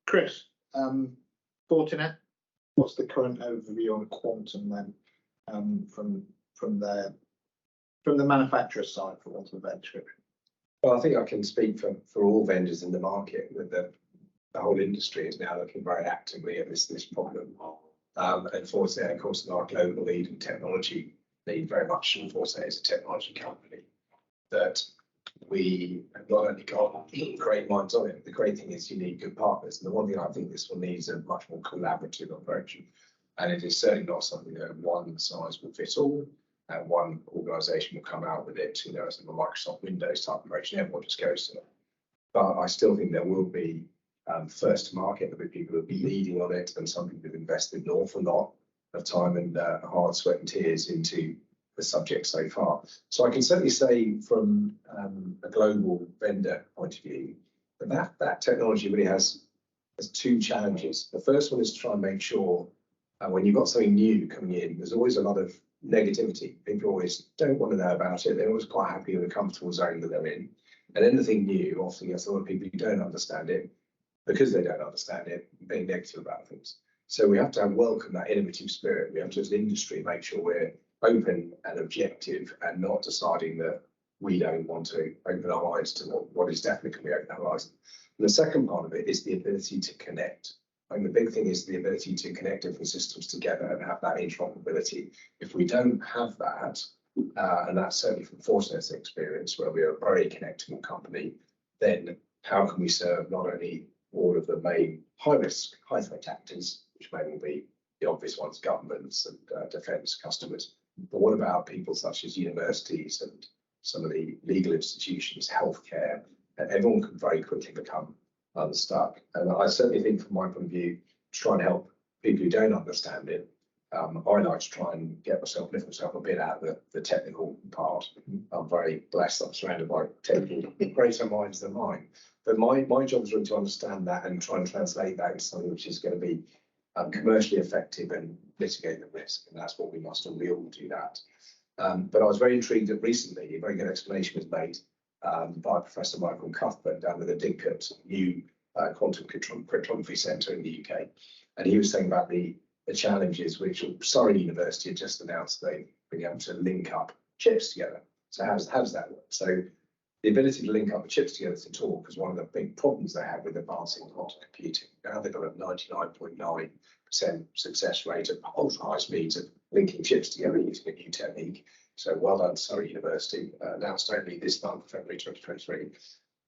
Chris, Fortinet, what's the current overview on quantum then, from the manufacturer side, for want of a better description? Well, I think I can speak for all vendors in the market that the whole industry is now looking very actively at this problem. And Fortinet, of course, is our global lead in technology lead very much. And Fortinet is a technology company that we have not only got great minds on it, the great thing is you need good partners. And the one thing I think this will need is a much more collaborative approach. And it is certainly not something that one size will fit all, and one organisation will come out with it, as a Microsoft Windows type approach, and everyone just goes to it. But I still think there will be first to market, there'll be people who will be leading on it, and some people have invested an awful lot of time and hard sweat and tears into the subject so far. So I can certainly say from a global vendor point of view that technology really has two challenges. The first one is to try and make sure when you've got something new coming in, there's always a lot of negativity. People always don't want to know about it. They're always quite happy with the comfortable zone that they're in. And anything new often gets a lot of people who don't understand it, because they don't understand it, being negative about things. So we have to welcome that innovative spirit. We have to, as an industry, make sure we're open and objective and not deciding that we don't want to open our minds to what is definitely going to be open our horizon. And the second part of it is the ability to connect. And the big thing is the ability to connect different systems together and have that interoperability. If we don't have that, and that's certainly from Fortinet's experience, where we are a very connectable company, then how can we serve not only all of the main high-risk, high-threat actors, which may well be the obvious ones, governments and defence customers, but what about people such as universities and some of the legal institutions, healthcare? And everyone can very quickly become unstuck. And I certainly think, from my point of view, to try and help people who don't understand it, I like to try and lift myself a bit out of the technical part. I'm very blessed. I'm surrounded by technical greater minds than mine. But my job is really to understand that and try and translate that into something which is going to be commercially effective and mitigate the risk. And that's what we must, and we all do that. But I was very intrigued that recently a very good explanation was made by Professor Michael Cuthbert down at the Didcot new quantum cryptography centre in the UK. And he was saying about the challenges which Surrey University had just announced they've been able to link up chips together. So how does that work? So the ability to link up the chips together to talk is one of the big problems they have with advancing quantum computing. Now they've got a 99.9% success rate at ultra high speeds of linking chips together using a new technique. So well done, Surrey University, announced only this month, February 2023.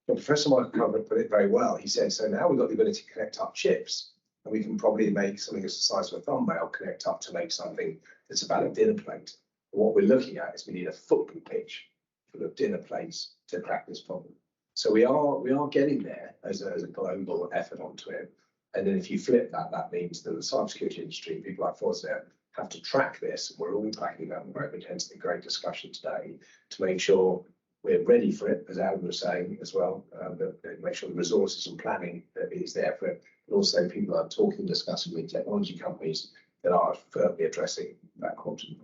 But Professor Michael Cuthbert put it very well. He said, so now we've got the ability to connect up chips, and we can probably make something that's the size of a thumbnail connect up to make something that's about a dinner plate. And what we're looking at is we need a football pitch full of dinner plates to crack this problem. So we are getting there as a global effort onto it. And then if you flip that, that means that the cybersecurity industry, people like Fortinet, have to track this. We're all tracking that. We're intensely great discussion today to make sure we're ready for it, as Alan was saying as well, make sure the resources and planning is there for it. But also people are talking, discussing with technology companies that are firmly addressing that quantum.